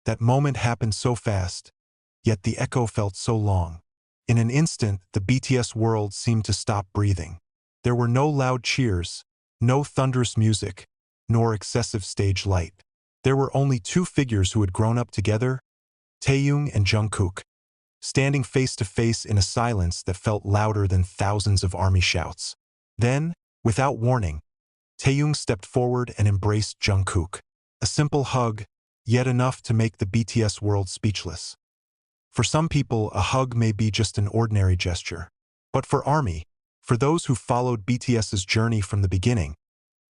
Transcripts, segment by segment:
That moment happened so fast, yet the echo felt so long. In an instant, the BTS world seemed to stop breathing. There were no loud cheers, no thunderous music, nor excessive stage light. There were only two figures who had grown up together, Taehyung and Jungkook, standing face to face in a silence that felt louder than thousands of army shouts. Then, without warning, Taehyung stepped forward and embraced Jungkook. A simple hug, yet enough to make the BTS world speechless. For some people, a hug may be just an ordinary gesture. But for ARMY, for those who followed BTS's journey from the beginning,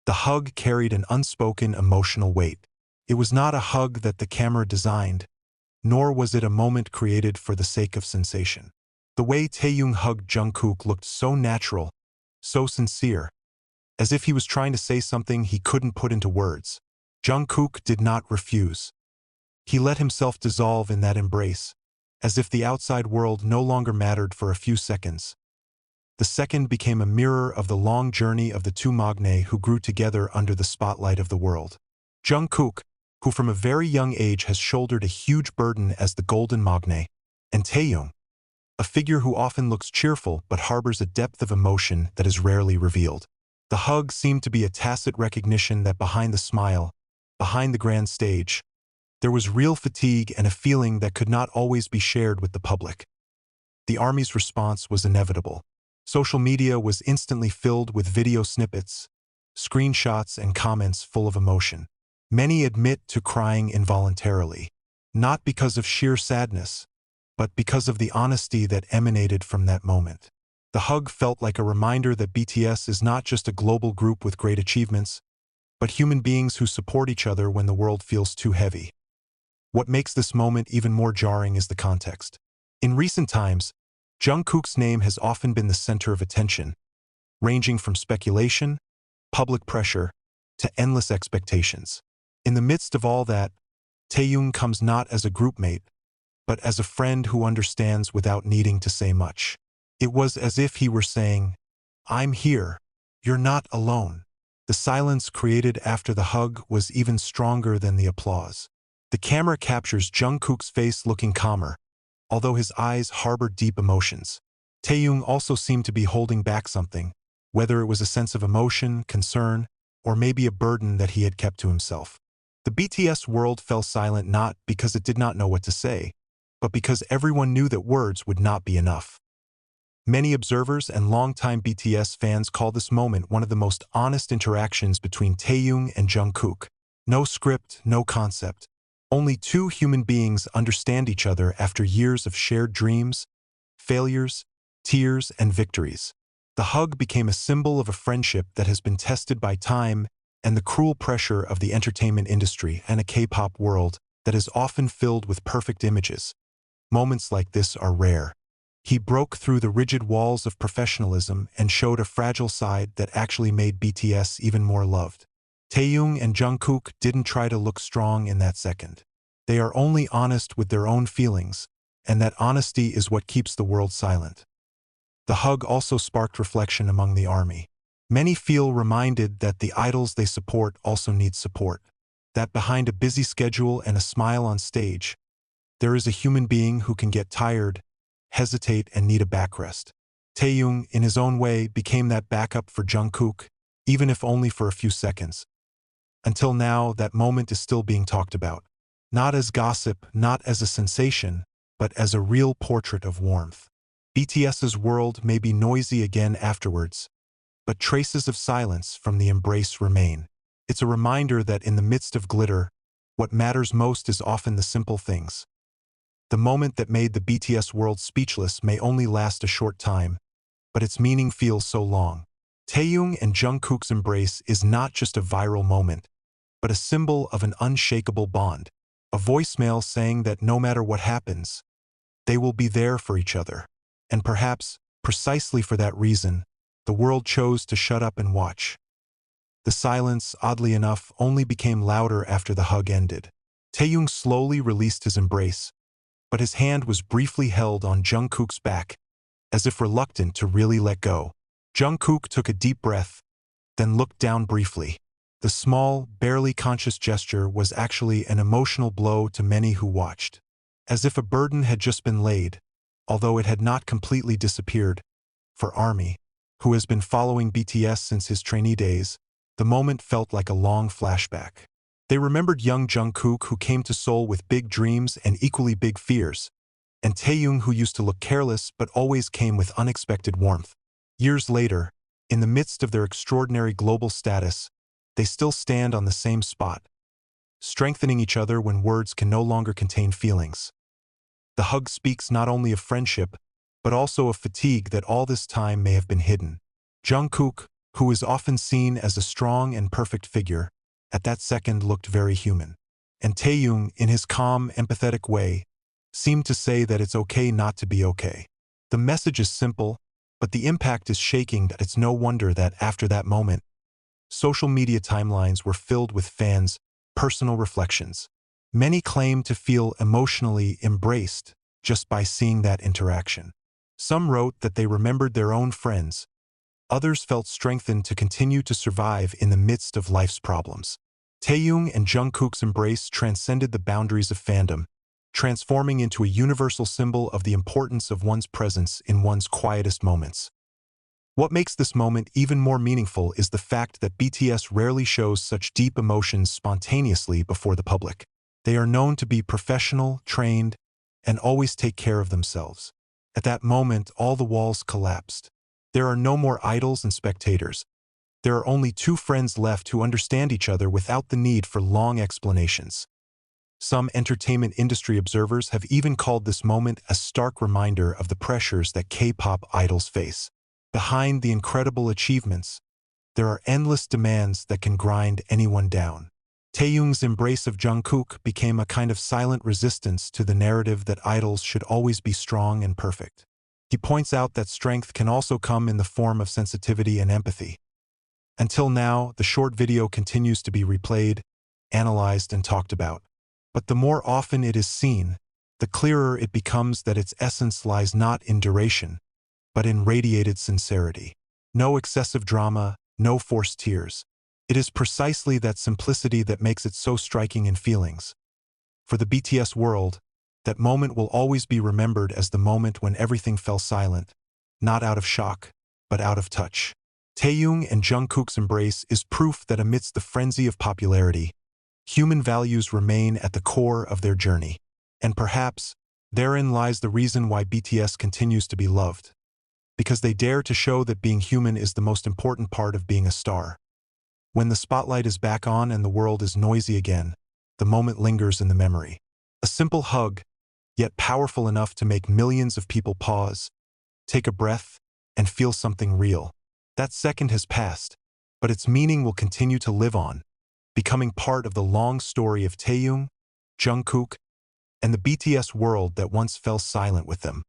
the hug carried an unspoken emotional weight. It was not a hug that the camera designed, nor was it a moment created for the sake of sensation. The way Taehyung hugged Jungkook looked so natural, so sincere, as if he was trying to say something he couldn't put into words. Jungkook did not refuse. He let himself dissolve in that embrace, as if the outside world no longer mattered for a few seconds. The second became a mirror of the long journey of the two magne who grew together under the spotlight of the world. Jungkook, who from a very young age has shouldered a huge burden as the golden magne, and Taehyung, a figure who often looks cheerful but harbors a depth of emotion that is rarely revealed. The hug seemed to be a tacit recognition that behind the smile, behind the grand stage, there was real fatigue and a feeling that could not always be shared with the public. The ARMY's response was inevitable. Social media was instantly filled with video snippets, screenshots, and comments full of emotion. Many admit to crying involuntarily, not because of sheer sadness, but because of the honesty that emanated from that moment. The hug felt like a reminder that BTS is not just a global group with great achievements, but human beings who support each other when the world feels too heavy. What makes this moment even more jarring is the context. In recent times, Jungkook's name has often been the center of attention, ranging from speculation, public pressure, to endless expectations. In the midst of all that, Taehyung comes not as a groupmate, but as a friend who understands without needing to say much. It was as if he were saying, "I'm here. You're not alone." The silence created after the hug was even stronger than the applause. The camera captures Jungkook's face looking calmer, although his eyes harbored deep emotions. Taehyung also seemed to be holding back something, whether it was a sense of emotion, concern, or maybe a burden that he had kept to himself. The BTS world fell silent not because it did not know what to say, but because everyone knew that words would not be enough. Many observers and longtime BTS fans call this moment one of the most honest interactions between Taehyung and Jungkook. No script, no concept. Only two human beings understand each other after years of shared dreams, failures, tears, and victories. The hug became a symbol of a friendship that has been tested by time and the cruel pressure of the entertainment industry and a K-pop world that is often filled with perfect images. Moments like this are rare. He broke through the rigid walls of professionalism and showed a fragile side that actually made BTS even more loved. Taehyung and Jungkook didn't try to look strong in that second. They are only honest with their own feelings, and that honesty is what keeps the world silent. The hug also sparked reflection among the ARMY. Many feel reminded that the idols they support also need support, that behind a busy schedule and a smile on stage, there is a human being who can get tired, hesitate, and need a backrest. Taehyung, in his own way, became that backup for Jungkook, even if only for a few seconds. Until now, that moment is still being talked about. Not as gossip, not as a sensation, but as a real portrait of warmth. BTS's world may be noisy again afterwards, but traces of silence from the embrace remain. It's a reminder that in the midst of glitter, what matters most is often the simple things. The moment that made the BTS world speechless may only last a short time, but its meaning feels so long. Taehyung and Jungkook's embrace is not just a viral moment, but a symbol of an unshakable bond. A voicemail saying that no matter what happens, they will be there for each other. And perhaps, precisely for that reason, the world chose to shut up and watch. The silence, oddly enough, only became louder after the hug ended. Taehyung slowly released his embrace, but his hand was briefly held on Jungkook's back, as if reluctant to really let go. Jungkook took a deep breath, then looked down briefly. The small, barely conscious gesture was actually an emotional blow to many who watched. As if a burden had just been laid, although it had not completely disappeared. For ARMY, who has been following BTS since his trainee days, the moment felt like a long flashback. They remembered young Jungkook, who came to Seoul with big dreams and equally big fears, and Taehyung, who used to look careless but always came with unexpected warmth. Years later, in the midst of their extraordinary global status, they still stand on the same spot, strengthening each other when words can no longer contain feelings. The hug speaks not only of friendship, but also of fatigue that all this time may have been hidden. Jungkook, who is often seen as a strong and perfect figure, at that second looked very human. And Taehyung, in his calm, empathetic way, seemed to say that it's okay not to be okay. The message is simple, but the impact is shaking. It's no wonder that after that moment, social media timelines were filled with fans' personal reflections. Many claim to feel emotionally embraced just by seeing that interaction. Some wrote that they remembered their own friends. Others felt strengthened to continue to survive in the midst of life's problems. Taehyung and Jungkook's embrace transcended the boundaries of fandom, transforming into a universal symbol of the importance of one's presence in one's quietest moments. What makes this moment even more meaningful is the fact that BTS rarely shows such deep emotions spontaneously before the public. They are known to be professional, trained, and always take care of themselves. At that moment, all the walls collapsed. There are no more idols and spectators. There are only two friends left who understand each other without the need for long explanations. Some entertainment industry observers have even called this moment a stark reminder of the pressures that K-pop idols face. Behind the incredible achievements, there are endless demands that can grind anyone down. Taehyung's embrace of Jungkook became a kind of silent resistance to the narrative that idols should always be strong and perfect. He points out that strength can also come in the form of sensitivity and empathy. Until now, the short video continues to be replayed, analyzed, and talked about. But the more often it is seen, the clearer it becomes that its essence lies not in duration, but in radiated sincerity. No excessive drama, no forced tears. It is precisely that simplicity that makes it so striking in feelings. For the BTS world, that moment will always be remembered as the moment when everything fell silent, not out of shock, but out of touch. Taehyung and Jungkook's embrace is proof that amidst the frenzy of popularity, human values remain at the core of their journey. And perhaps, therein lies the reason why BTS continues to be loved. Because they dare to show that being human is the most important part of being a star. When the spotlight is back on and the world is noisy again, the moment lingers in the memory. A simple hug, yet powerful enough to make millions of people pause, take a breath, and feel something real. That second has passed, but its meaning will continue to live on, becoming part of the long story of Taehyung, Jungkook, and the BTS world that once fell silent with them.